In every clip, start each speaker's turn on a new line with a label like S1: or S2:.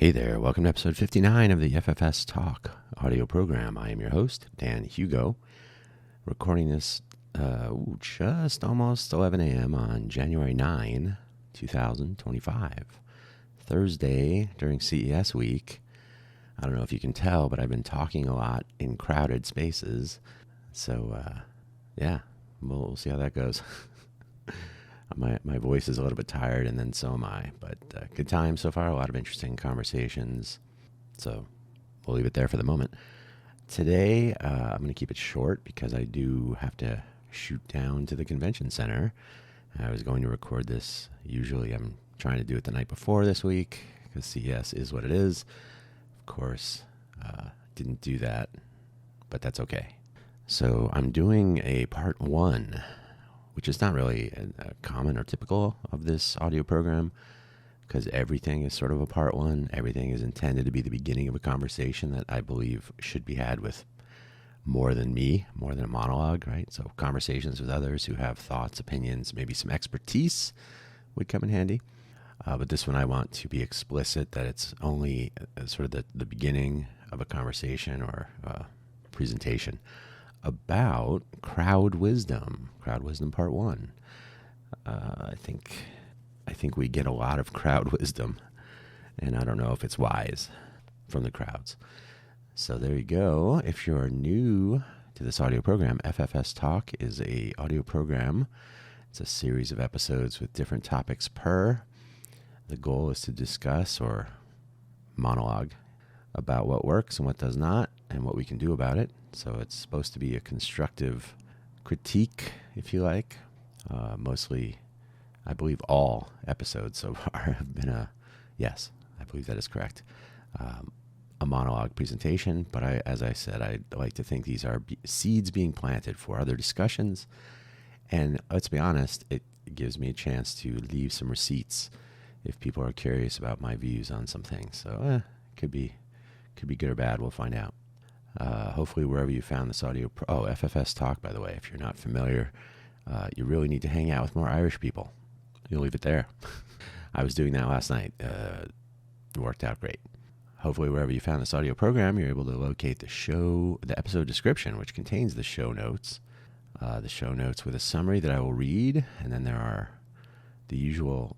S1: Hey there, welcome to episode 59 of the FFS Talk audio program. I am your host, Dan Hugo, recording this just almost 11 a.m. on January 9, 2025, Thursday during CES week. I don't know if you can tell, but I've been talking a lot in crowded spaces. So, we'll see how that goes. My voice is a little bit tired, and then so am I. But good time so far, a lot of interesting conversations. So we'll leave it there for the moment. Today, I'm going to keep it short because I do have to shoot down to the convention center. I was going to record this. Usually I'm trying to do it the night before this week because CES is what it is. Of course, didn't do that, but that's okay. So I'm doing a part one, which is not really common or typical of this audio program because everything is sort of a part one. Everything is intended to be the beginning of a conversation that I believe should be had with more than me, more than a monologue, right? So conversations with others who have thoughts, opinions, maybe some expertise would come in handy. But this one I want to be explicit that it's only sort of the beginning of a conversation or presentation about crowd wisdom part one. I think we get a lot of crowd wisdom, and I don't know if it's wise from the crowds. So there you go. If you're new to this audio program, FFS Talk is a audio program. It's a series of episodes with different topics per. The goal is to discuss or monologue about what works and what does not and what we can do about it. So it's supposed to be a constructive critique, if you like. Mostly, I believe all episodes so far have been yes, I believe that is correct, a monologue presentation. But as I said, I like to think these are seeds being planted for other discussions. And let's be honest, it gives me a chance to leave some receipts if people are curious about my views on some things. So could be good or bad. We'll find out. Hopefully wherever you found this audio, FFS Talk, by the way, if you're not familiar, you really need to hang out with more Irish people. You'll leave it there. I was doing that last night. It worked out great. Hopefully wherever you found this audio program, you're able to locate the episode description, which contains the show notes with a summary that I will read. And then there are the usual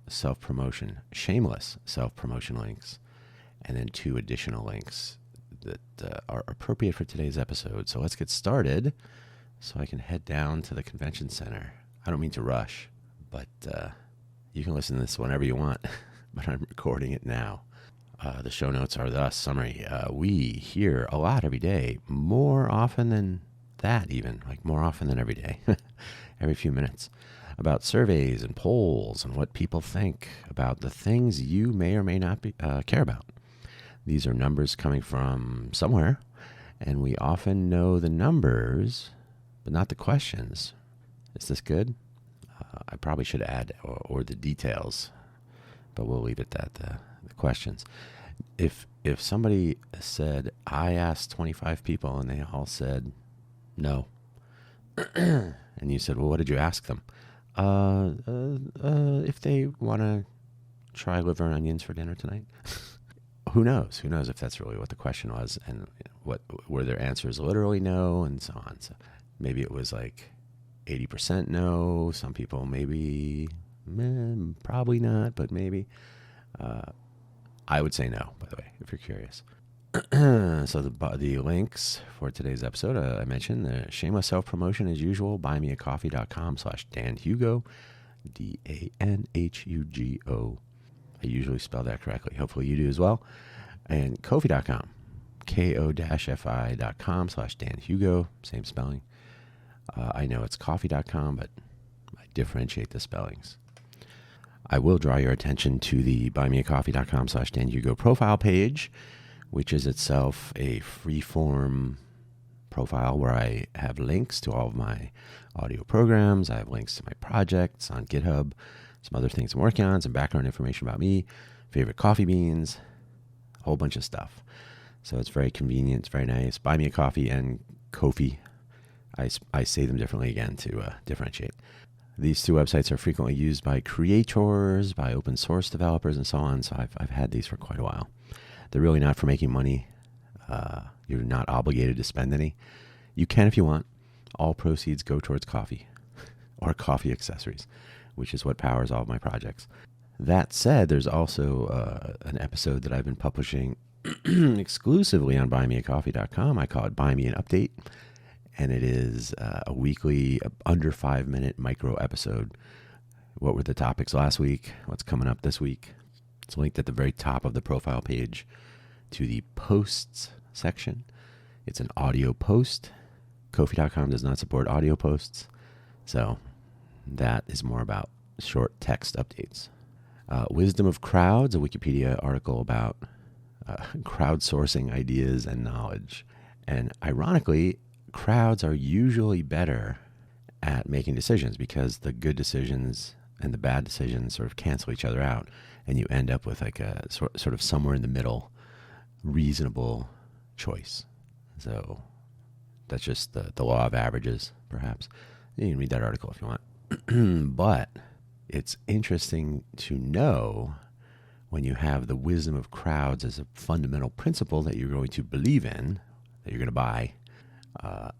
S1: shameless self-promotion links, and then 2 additional links that are appropriate for today's episode. So let's get started so I can head down to the convention center. I don't mean to rush, but you can listen to this whenever you want, but I'm recording it now. The show notes are thus summary. We hear a lot every day, more often than that even, like more often than every day, every few minutes, about surveys and polls and what people think about the things you may or may not care about. These are numbers coming from somewhere, and we often know the numbers, but not the questions. Is this good? I probably should add or the details, but we'll leave it at the questions. If somebody said, I asked 25 people and they all said no, and you said, well, what did you ask them? If they want to try liver and onions for dinner tonight. Who knows? Who knows if that's really what the question was, and what were their answers literally no, and so on. So maybe it was like 80% no. Some people maybe, probably not, but maybe. I would say no, by the way, if you're curious. So the links for today's episode, I mentioned the shameless self-promotion as usual, buymeacoffee.com/DanHugo, DANHUGO. I usually spell that correctly. Hopefully you do as well. And Ko-fi.com, KO-fi.com/DanHugo, same spelling. I know it's coffee.com, but I differentiate the spellings. I will draw your attention to the buymeacoffee.com/DanHugo profile page, which is itself a free-form profile where I have links to all of my audio programs. I have links to my projects on GitHub, some other things I'm working on, some background information about me, favorite coffee beans, a whole bunch of stuff. So it's very convenient. It's very nice. Buy Me a Coffee and Ko-fi. I say them differently again to differentiate. These 2 websites are frequently used by creators, by open source developers, and so on. So I've had these for quite a while. They're really not for making money. You're not obligated to spend any. You can if you want. All proceeds go towards coffee or coffee accessories, which is what powers all of my projects. That said, there's also an episode that I've been publishing exclusively on buymeacoffee.com. I call it Buy Me an Update, and it is a weekly, under 5-minute micro episode. What were the topics last week? What's coming up this week? It's linked at the very top of the profile page to the posts section. It's an audio post. Ko-fi.com does not support audio posts, so that is more about short text updates. Wisdom of Crowds, a Wikipedia article about crowdsourcing ideas and knowledge. And ironically, crowds are usually better at making decisions because the good decisions and the bad decisions sort of cancel each other out, and you end up with like a sort of somewhere in the middle, reasonable choice. So that's just the law of averages, perhaps. You can read that article if you want. But it's interesting to know when you have the wisdom of crowds as a fundamental principle that you're going to believe in, that you're going to buy.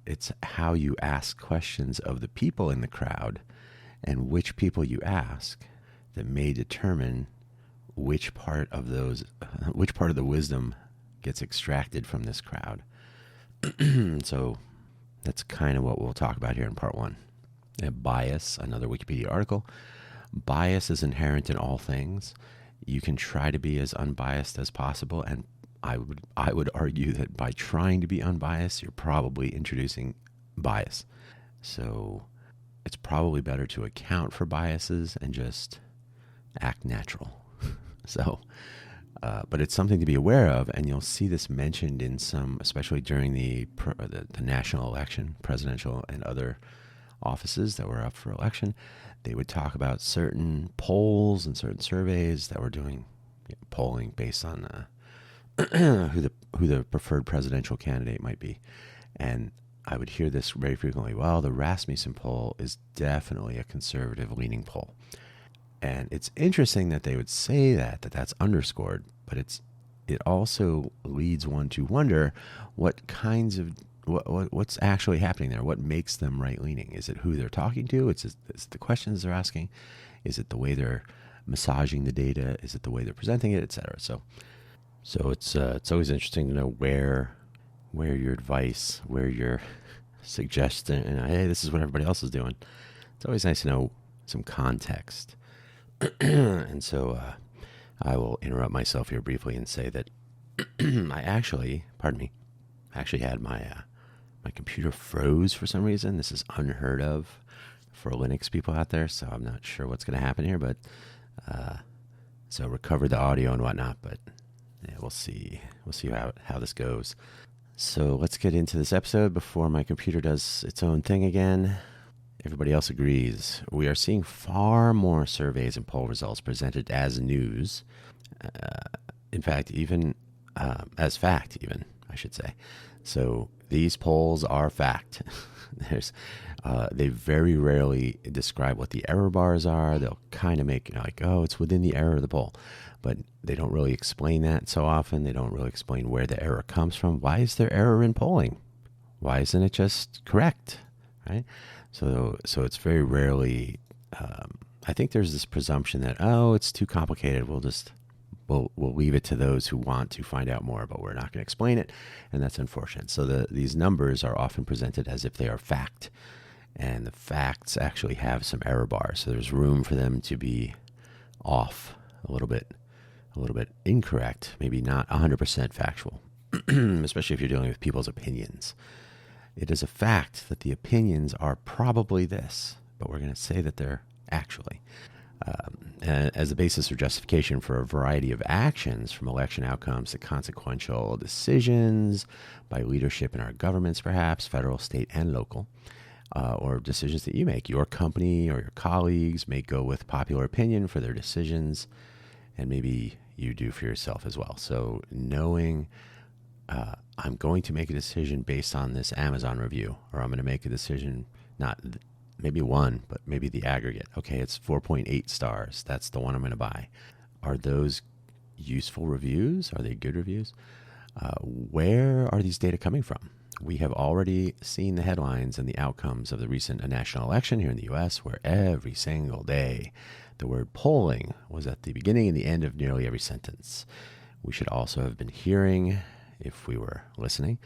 S1: It's how you ask questions of the people in the crowd and which people you ask that may determine which part of the wisdom gets extracted from this crowd. So that's kind of what we'll talk about here in part one. Bias, another Wikipedia article. Bias is inherent in all things. You can try to be as unbiased as possible, and I would argue that by trying to be unbiased, you're probably introducing bias. So it's probably better to account for biases and just act natural. But it's something to be aware of, and you'll see this mentioned in some, especially during the national election, presidential and other offices that were up for election. They would talk about certain polls and certain surveys that were doing polling based on who the preferred presidential candidate might be. And I would hear this very frequently. Well, the Rasmussen poll is definitely a conservative-leaning poll. And it's interesting that they would say that's underscored, but it also leads one to wonder what kinds of what's actually happening there. What makes them right-leaning? Is it who they're talking to? Is it the questions they're asking? Is it the way they're massaging the data? Is it the way they're presenting it, etc.? So it's always interesting to know where your advice, where your suggestion, and hey, this is what everybody else is doing. It's always nice to know some context. And so I will interrupt myself here briefly and say that I actually had my computer froze for some reason. This is unheard of for Linux people out there, so I'm not sure what's going to happen here, but so recovered the audio and whatnot, but yeah, we'll see how this goes. So let's get into this episode before my computer does its own thing again. Everybody else agrees. We are seeing far more surveys and poll results presented as news. In fact, even as fact, even, I should say. So these polls are fact. They very rarely describe what the error bars are. They'll kind of make it's within the error of the poll. But they don't really explain that so often. They don't really explain where the error comes from. Why is there error in polling? Why isn't it just correct, right? So it's very rarely, I think there's this presumption that, it's too complicated. We'll leave it to those who want to find out more, but we're not going to explain it. And that's unfortunate. So these numbers are often presented as if they are fact, and the facts actually have some error bars. So there's room for them to be off a little bit incorrect, maybe not 100% factual, especially if you're dealing with people's opinions. It is a fact that the opinions are probably this, but we're going to say that they're actually. As a basis or justification for a variety of actions, from election outcomes to consequential decisions by leadership in our governments, perhaps, federal, state, and local, or decisions that you make. Your company or your colleagues may go with popular opinion for their decisions, and maybe you do for yourself as well. So knowing I'm going to make a decision based on this Amazon review, or I'm going to make a decision, not maybe one, but maybe the aggregate. Okay, it's 4.8 stars. That's the one I'm going to buy. Are those useful reviews? Are they good reviews? Where are these data coming from? We have already seen the headlines and the outcomes of the recent national election here in the US, where every single day the word polling was at the beginning and the end of nearly every sentence. We should also have been hearing, if we were listening,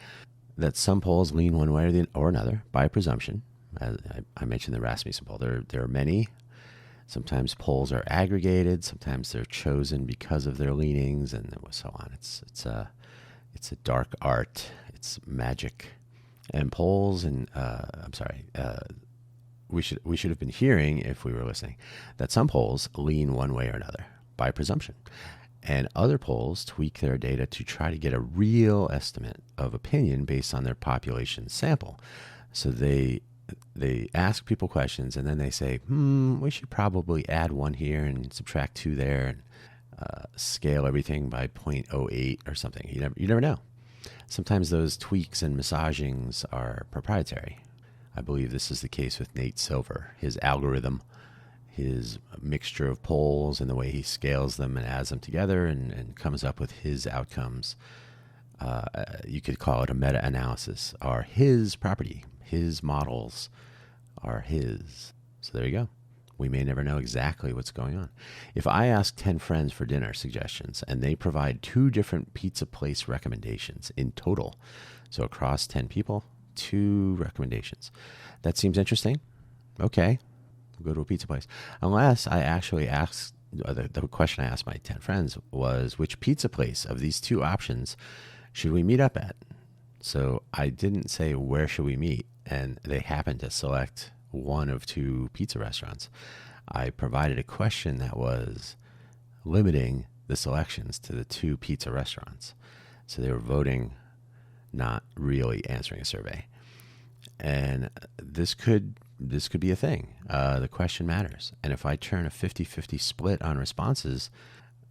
S1: that some polls lean one way or another by presumption. As I mentioned the Rasmussen poll. There are many. Sometimes polls are aggregated. Sometimes they're chosen because of their leanings, and so on. It's a dark art. It's magic. And polls and we should have been hearing, if we were listening, that some polls lean one way or another by presumption, and other polls tweak their data to try to get a real estimate of opinion based on their population sample. So they ask people questions, and then they say, we should probably add 1 here and subtract 2 there, and scale everything by 0.08 or something. You never know. Sometimes those tweaks and massagings are proprietary. I believe this is the case with Nate Silver. His algorithm, his mixture of polls and the way he scales them and adds them together and comes up with his outcomes. You could call it a meta-analysis, are his property. His models are his. So there you go. We may never know exactly what's going on. If I ask 10 friends for dinner suggestions and they provide 2 different pizza place recommendations in total, so across 10 people, 2 recommendations. That seems interesting. Okay, we'll go to a pizza place. Unless I actually asked, the question I asked my 10 friends was, which pizza place of these 2 options should we meet up at? So I didn't say, where should we meet? And they happened to select one of 2 pizza restaurants. I provided a question that was limiting the selections to the 2 pizza restaurants. So they were voting, not really answering a survey. And this could be a thing. The question matters. And if I turn a 50-50 split on responses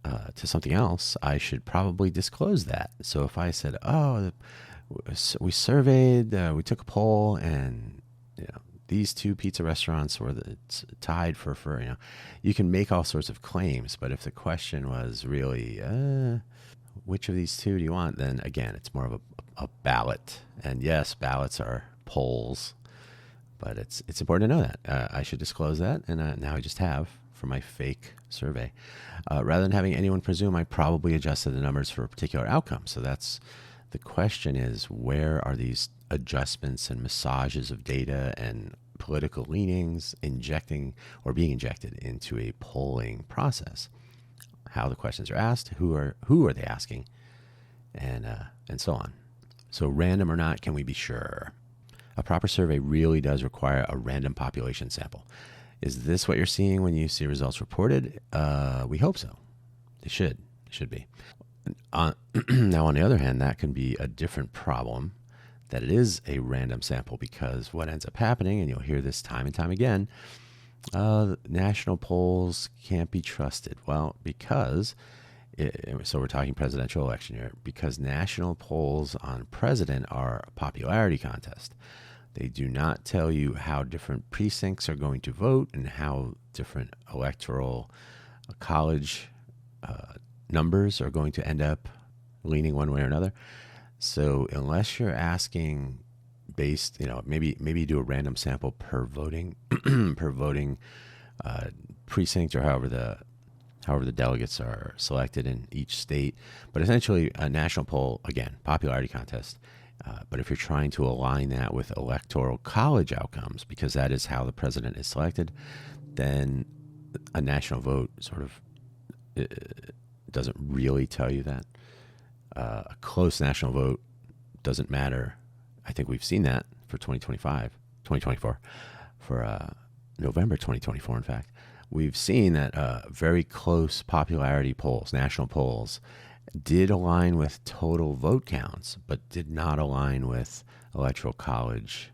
S1: to something else, I should probably disclose that. So if I said, we surveyed, we took a poll, and these 2 pizza restaurants were tied for you can make all sorts of claims, but if the question was really, which of these 2 do you want, then again, it's more of a ballot. And yes, ballots are polls, but it's important to know that. I should disclose that, and now I just have for my fake survey. Rather than having anyone presume, I probably adjusted the numbers for a particular outcome. So that's the question, is where are these adjustments and massages of data and political leanings injecting or being injected into a polling process? How the questions are asked, who are they asking, and so on. So random or not, can we be sure? A proper survey really does require a random population sample. Is this what you're seeing when you see results reported? We hope so. They should be. Now, on the other hand, that can be a different problem, that it is a random sample, because what ends up happening, and you'll hear this time and time again, national polls can't be trusted. Well, because, so we're talking presidential election here, because national polls on president are a popularity contest. They do not tell you how different precincts are going to vote and how different electoral college numbers are going to end up leaning one way or another. So unless you're asking based, maybe do a random sample per voting precinct, or however the delegates are selected in each state. But essentially, a national poll, again, popularity contest. But if you're trying to align that with electoral college outcomes, because that is how the president is selected, then a national vote sort of doesn't really tell you that. A close national vote doesn't matter. I think we've seen that for 2024, for November 2024, in fact. We've seen that very close popularity polls, national polls, did align with total vote counts, but did not align with electoral college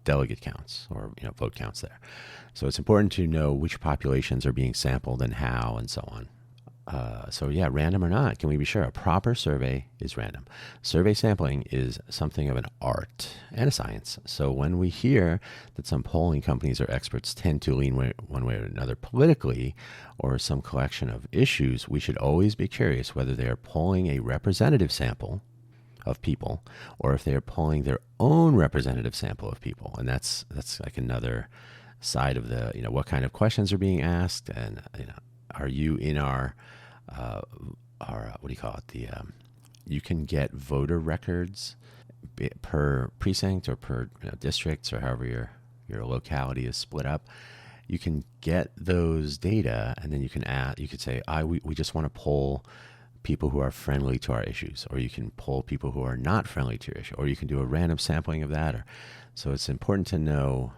S1: delegate counts, or vote counts there. So it's important to know which populations are being sampled and how, and so on. So yeah, random or not, can we be sure? A proper survey is random. Survey sampling is something of an art and a science. So when we hear that some polling companies or experts tend to lean one way or another politically, or some collection of issues, we should always be curious whether they are polling a representative sample of people, or if they are polling their own representative sample of people. And that's like another side of the, what kind of questions are being asked, and are you in our what do you call it? You can get voter records per precinct or per districts, or however your locality is split up. You can get those data, and then you could say, we just want to poll people who are friendly to our issues, or you can poll people who are not friendly to your issue, or you can do a random sampling of that. So it's important to know,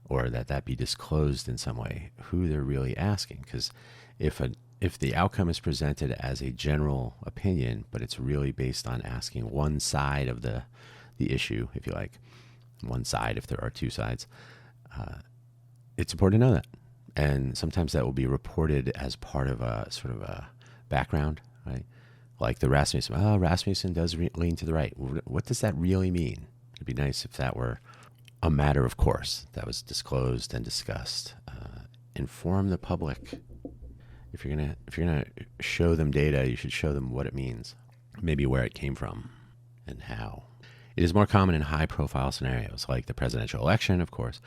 S1: or that be disclosed in some way, who they're really asking. Because if the outcome is presented as a general opinion, but it's really based on asking one side of the issue, if you like, one side if there are two sides, it's important to know that. And sometimes that will be reported as part of a sort of a background, right? Like the Rasmussen. Rasmussen does lean to the right. What does that really mean? It'd be nice if that were a matter of course that was disclosed and discussed. Inform the public. If you're gonna show them data, you should show them what it means, maybe where it came from, and how. It is more common in high-profile scenarios, like the presidential election, of course,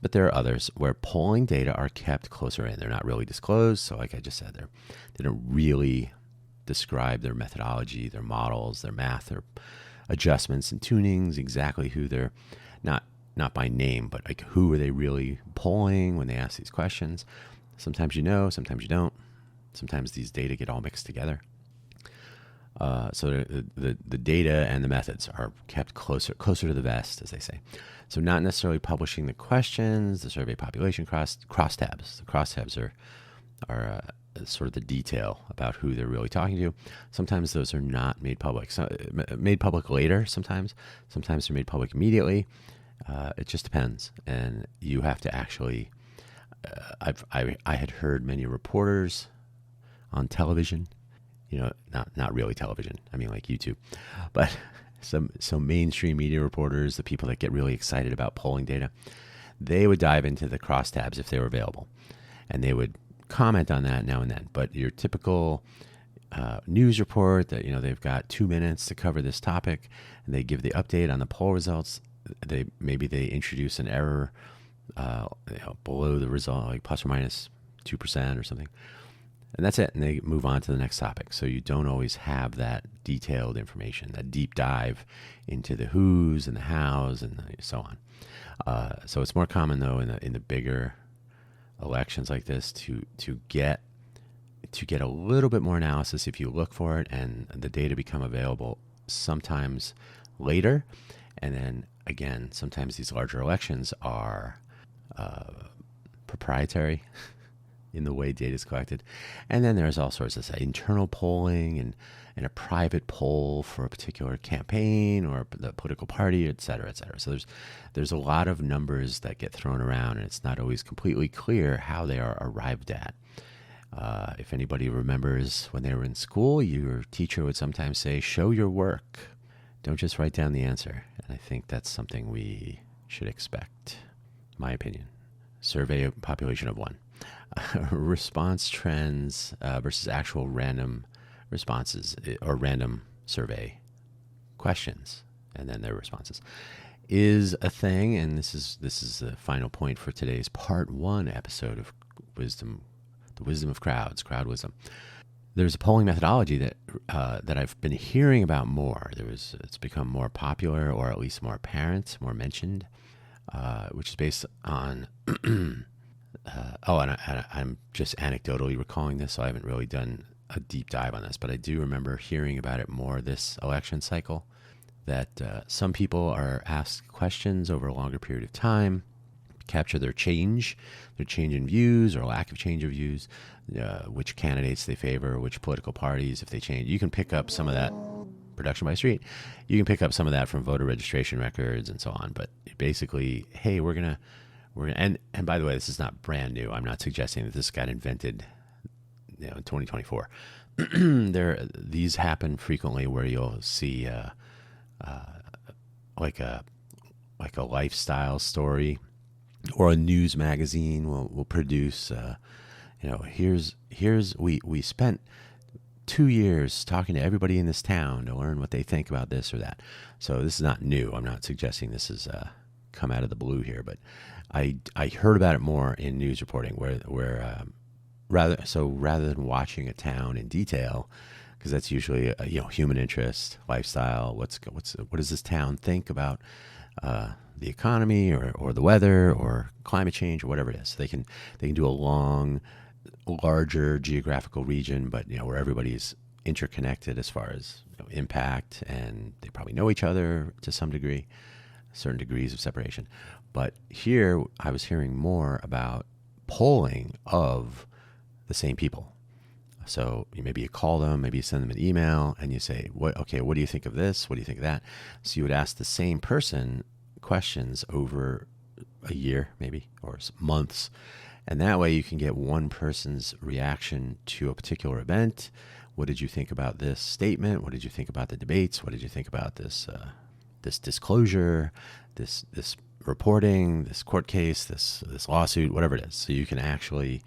S1: but there are others where polling data are kept closer in. They're not really disclosed, so like I just said, they don't really describe their methodology, their models, their math, their adjustments and tunings, exactly who they're not by name, but like who are they really polling when they ask these questions. Sometimes you know, sometimes you don't. Sometimes these data get all mixed together. So the data and the methods are kept closer to the vest, as they say. So not necessarily publishing the questions, the survey population crosstabs. The crosstabs are sort of the detail about who they're really talking to. Sometimes those are not made public. Made public later sometimes. Sometimes they're made public immediately. It just depends. And you have to actually... I had heard many reporters on television, not really television. I mean like YouTube, but some mainstream media reporters, the people that get really excited about polling data, they would dive into the crosstabs if they were available, and they would comment on that now and then. But your typical news report that they've got 2 minutes to cover this topic, and they give the update on the poll results. Maybe they introduce an error below the result, like plus or minus 2% or something. And that's it. And they move on to the next topic. So you don't always have that detailed information, that deep dive into the who's and the how's and so on. So it's more common though in the bigger elections like this to get a little bit more analysis if you look for it, and the data become available sometimes later. And then again, sometimes these larger elections are proprietary in the way data is collected. And then there's all sorts of internal polling and a private poll for a particular campaign or the political party, et cetera, et cetera. So there's a lot of numbers that get thrown around, and it's not always completely clear how they are arrived at. If anybody remembers when they were in school, your teacher would sometimes say, show your work. Don't just write down the answer. And I think that's something we should expect. My opinion. Survey a population of 1. Response trends versus actual random responses or random survey questions and then their responses is a thing. And this is the final point for today's part 1 episode of Wisdom, the Wisdom of Crowds, Crowd Wisdom. There's a polling methodology that I've been hearing about more. It's become more popular, or at least more apparent, more mentioned, which is based on, and I'm just anecdotally recalling this, so I haven't really done a deep dive on this, but I do remember hearing about it more this election cycle, that some people are asked questions over a longer period of time, capture their change in views or lack of change of views, which candidates they favor, which political parties, if they change. You can pick up some of that production by street. You can pick up some of that from voter registration records and so on. But basically, hey, we're gonna, and by the way, this is not brand new. I'm not suggesting that this got invented in 2024. These happen frequently where you'll see like a lifestyle story, or a news magazine will produce. We spent 2 years talking to everybody in this town to learn what they think about this or that. So this is not new. I'm not suggesting this is come out of the blue here, but I heard about it more in news reporting where rather than watching a town in detail, because that's usually human interest, lifestyle. What does this town think about the economy or the weather or climate change or whatever it is? So they can do a larger geographical region, but where everybody's interconnected as far as impact, and they probably know each other to some degree, certain degrees of separation. But here I was hearing more about polling of the same people. So maybe you call them, maybe you send them an email, and you say, what do you think of this? What do you think of that? So you would ask the same person questions over a year, maybe, or months. And that way you can get one person's reaction to a particular event. What did you think about this statement? What did you think about the debates? What did you think about this disclosure, this reporting, this court case, this lawsuit, whatever it is? So you can actually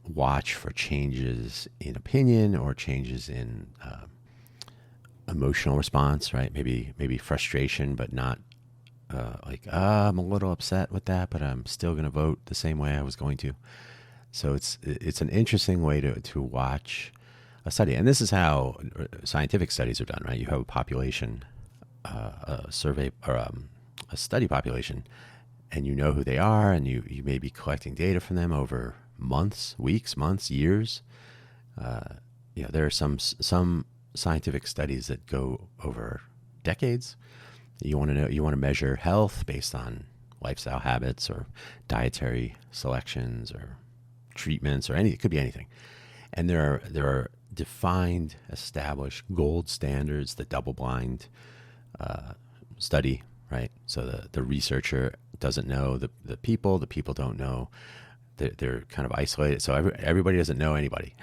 S1: watch for changes in opinion or changes in emotional response, right? Maybe frustration, but not I'm a little upset with that, but I'm still going to vote the same way I was going to. So it's an interesting way to watch a study. And this is how scientific studies are done, right? You have a population, a survey, or a study population, and you know who they are, and you may be collecting data from them over months, weeks, months, years. There are some scientific studies that go over decades. You want to measure health based on lifestyle habits or dietary selections or treatments or it could be anything. And there are defined, established gold standards, the double-blind study, right? So the researcher doesn't know the people don't know. They're kind of isolated. So everybody doesn't know anybody.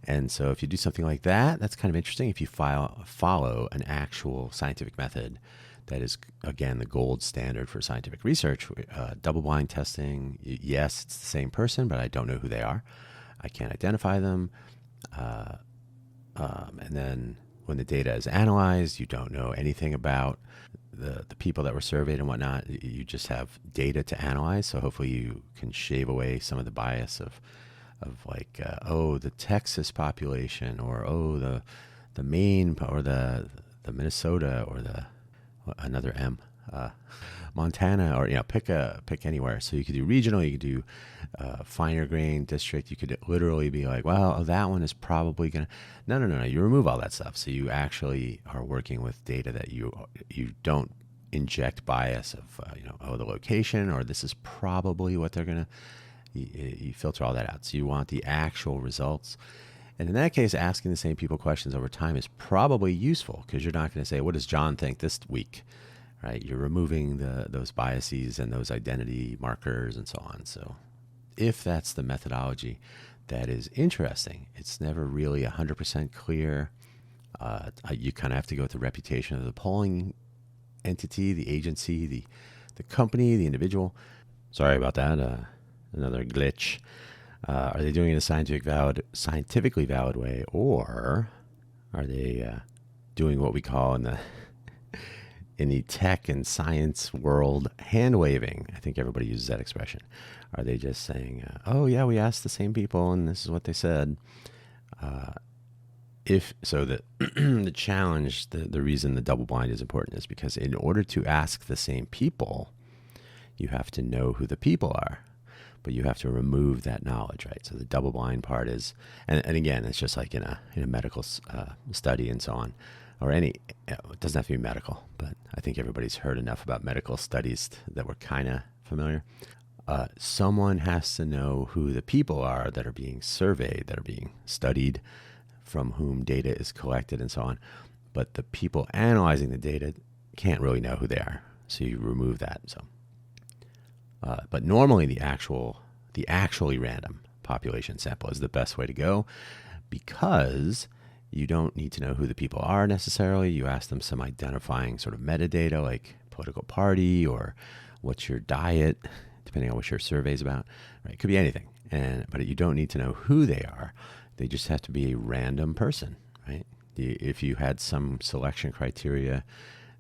S1: And so if you do something like that, that's kind of interesting. If you follow an actual scientific method that is, again, the gold standard for scientific research, double-blind testing, yes, it's the same person, but I don't know who they are. I can't identify them. And then when the data is analyzed, you don't know anything about the people that were surveyed and whatnot. You just have data to analyze. So hopefully you can shave away some of the bias of the Texas population, or the Maine, or the Minnesota, or another M, Montana, or pick anywhere. So you could do regional, you could do finer grain district. You could literally be like, well, that one is probably gonna. No. You remove all that stuff. So you actually are working with data that you don't inject bias of the location, or this is probably what they're gonna. You filter all that out. So you want the actual results. And in that case, asking the same people questions over time is probably useful, because you're not going to say, what does John think this week? Right? You're removing those biases and those identity markers and so on. So if that's the methodology that is interesting, it's never really 100% clear. You kind of have to go with the reputation of the polling entity, the agency, the company, the individual. Sorry about that. Another glitch. Are they doing it in a scientifically valid way, or are they doing what we call in the tech and science world hand waving? I think everybody uses that expression. Are they just saying, "Oh yeah, we asked the same people, and this is what they said"? If so, the challenge, the reason the double blind is important is because in order to ask the same people, you have to know who the people are. But you have to remove that knowledge, right? So the double-blind part is, and again, it's just like in a medical study and so on, or it doesn't have to be medical, but I think everybody's heard enough about medical studies that we're kind of familiar. Someone has to know who the people are that are being surveyed, that are being studied, from whom data is collected and so on. But the people analyzing the data can't really know who they are, so you remove that. So. But normally the actually random population sample is the best way to go, because you don't need to know who the people are necessarily. You ask them some identifying sort of metadata like political party or what's your diet, depending on what your survey is about. Right? It could be anything, but you don't need to know who they are. They just have to be a random person, right? If you had some selection criteria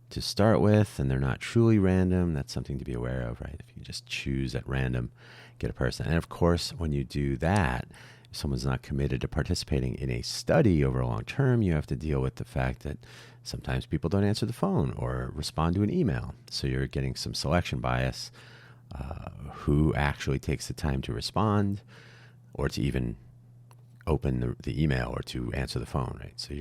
S1: to start with and they're not truly random, that's something to be aware of, right? If you just choose at random, get a person. And of course, when you do that, if someone's not committed to participating in a study over a long term, you have to deal with the fact that sometimes people don't answer the phone or respond to an email. So you're getting some selection bias. Who actually takes the time to respond or to even open the email or to answer the phone, right? So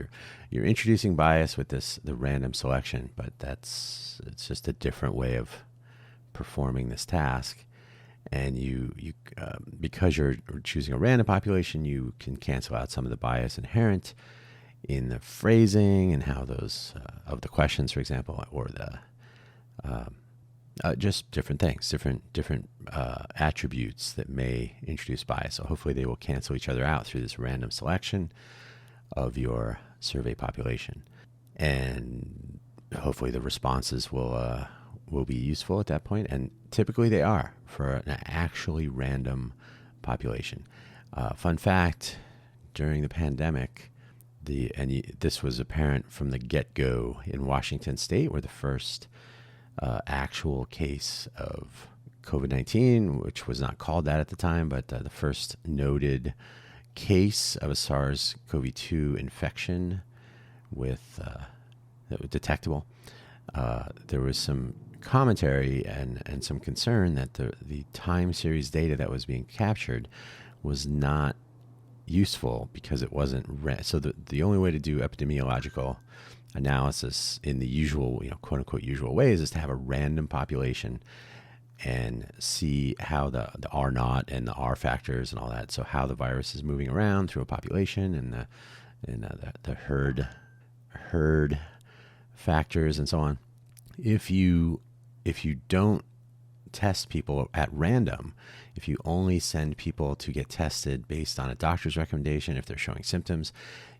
S1: you're introducing bias with the random selection, but it's just a different way of performing this task. And you because you're choosing a random population, you can cancel out some of the bias inherent in the phrasing and how those of the questions, for example, or the just different things, different attributes that may introduce bias. So hopefully they will cancel each other out through this random selection of your survey population, and hopefully the responses will be useful at that point. And typically they are for an actually random population. Fun fact: during the pandemic, this was apparent from the get-go in Washington State, where the first actual case of COVID-19, which was not called that at the time, but the first noted case of a SARS-CoV-2 infection that was detectable. There was some commentary and some concern that the time series data that was being captured was not useful because it wasn't so the only way to do epidemiological analysis in the usual, quote unquote usual ways, is to have a random population and see how the R naught and the R factors and all that. So how the virus is moving around through a population and the herd factors and so on. If you don't test people at random, if you only send people to get tested based on a doctor's recommendation, if they're showing symptoms,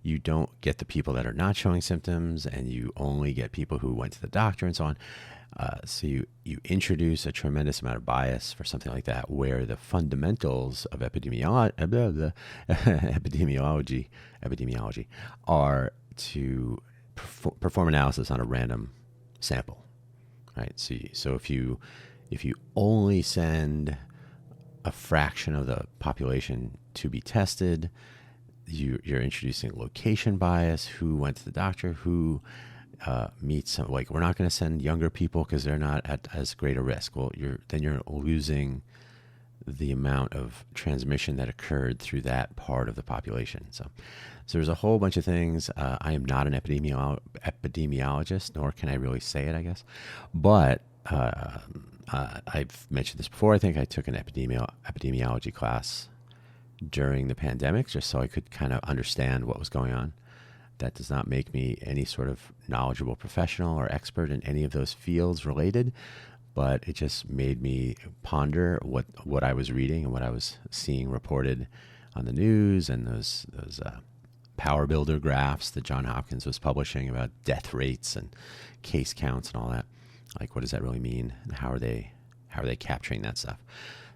S1: you don't get the people that are not showing symptoms, and you only get people who went to the doctor and so on. So you introduce a tremendous amount of bias for something like that, where the fundamentals of epidemiology are to perform analysis on a random sample, right? So if you only send a fraction of the population to be tested, you're introducing location bias. Who went to the doctor? Who meets some? Like, we're not going to send younger people because they're not at as great a risk. Well, you're losing the amount of transmission that occurred through that part of the population. So there's a whole bunch of things. I am not an epidemiologist, nor can I really say it, I guess. But I've mentioned this before. I think I took an epidemiology class during the pandemic just so I could kind of understand what was going on. That does not make me any sort of knowledgeable professional or expert in any of those fields related, but it just made me ponder what I was reading and what I was seeing reported on the news, and those power builder graphs that Johns Hopkins was publishing about death rates and case counts and all that. Like, what does that really mean, and how are they capturing that stuff?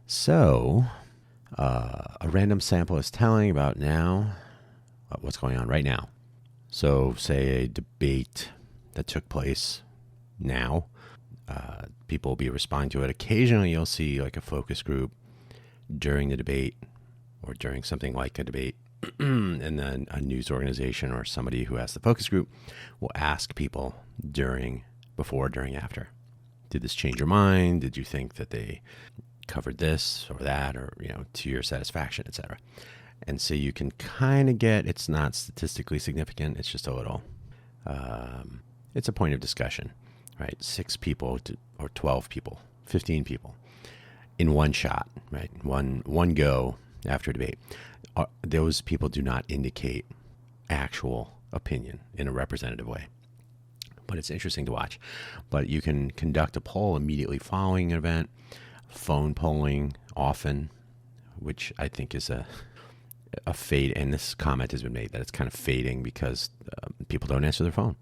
S1: So a random sample is telling about now what's going on right now. So say a debate that took place now, people will be responding to it. Occasionally you'll see like a focus group during the debate or during something like a debate, and then a news organization or somebody who has the focus group will ask people before, during, after. Did this change your mind? Did you think that they covered this or that, or to your satisfaction, etc.? And so you can kind of get, it's not statistically significant. It's just a little, it's a point of discussion, right? 6 people or 12 people, 15 people in one shot, right? One go after a debate. Those people do not indicate actual opinion in a representative way. But it's interesting to watch. But you can conduct a poll immediately following an event, phone polling often, which I think is a fade. And this comment has been made that it's kind of fading because people don't answer their phone.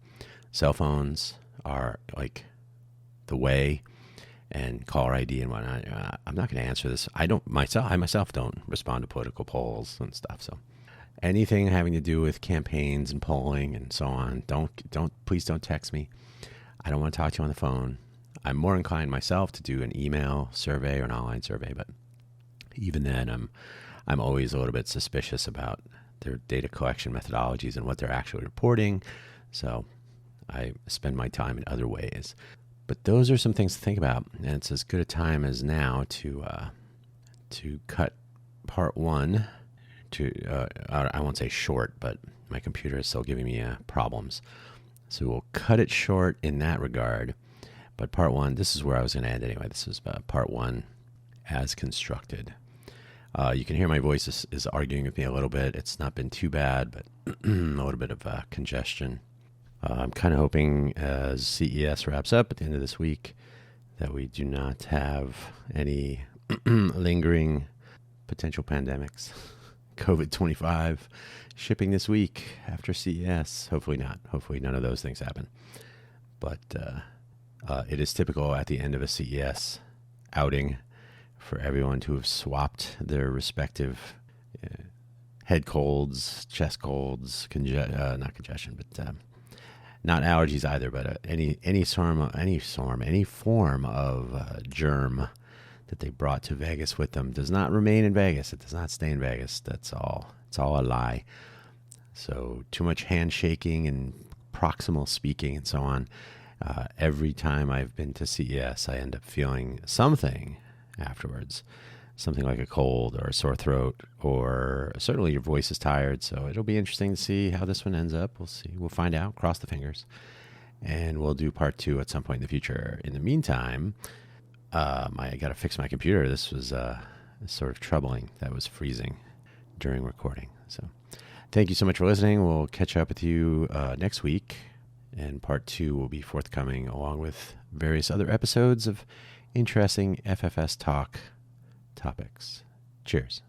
S1: Cell phones are like the way, and caller ID and whatnot. I'm not going to answer this. I myself don't respond to political polls and stuff. So anything having to do with campaigns and polling and so on, please don't text me. I don't want to talk to you on the phone. I'm more inclined myself to do an email survey or an online survey, but even then, I'm always a little bit suspicious about their data collection methodologies and what they're actually reporting. So I spend my time in other ways. But those are some things to think about, and it's as good a time as now to cut part one to, I won't say short, but my computer is still giving me problems. So we'll cut it short in that regard. But part one, this is where I was going to end anyway. This is part one as constructed. You can hear my voice is arguing with me a little bit. It's not been too bad, but a little bit of congestion. I'm kind of hoping as CES wraps up at the end of this week that we do not have any lingering potential pandemics. COVID-25 shipping this week after CES. Hopefully not. Hopefully none of those things happen. But it is typical at the end of a CES outing for everyone to have swapped their respective head colds, chest colds, not congestion, but not allergies either, but any form of germ that they brought to Vegas with them does not remain in Vegas. It does not stay in Vegas. That's all. It's all a lie. So too much handshaking and proximal speaking and so on. Every time I've been to CES, I end up feeling something afterwards. Something like a cold or a sore throat, or certainly your voice is tired. So it'll be interesting to see how this one ends up. We'll see. We'll find out. Cross the fingers. And we'll do part two at some point in the future. In the meantime, I got to fix my computer. This was sort of troubling. That was freezing during recording. So thank you so much for listening. We'll catch up with you next week. And part two will be forthcoming along with various other episodes of interesting FFS talk topics. Cheers.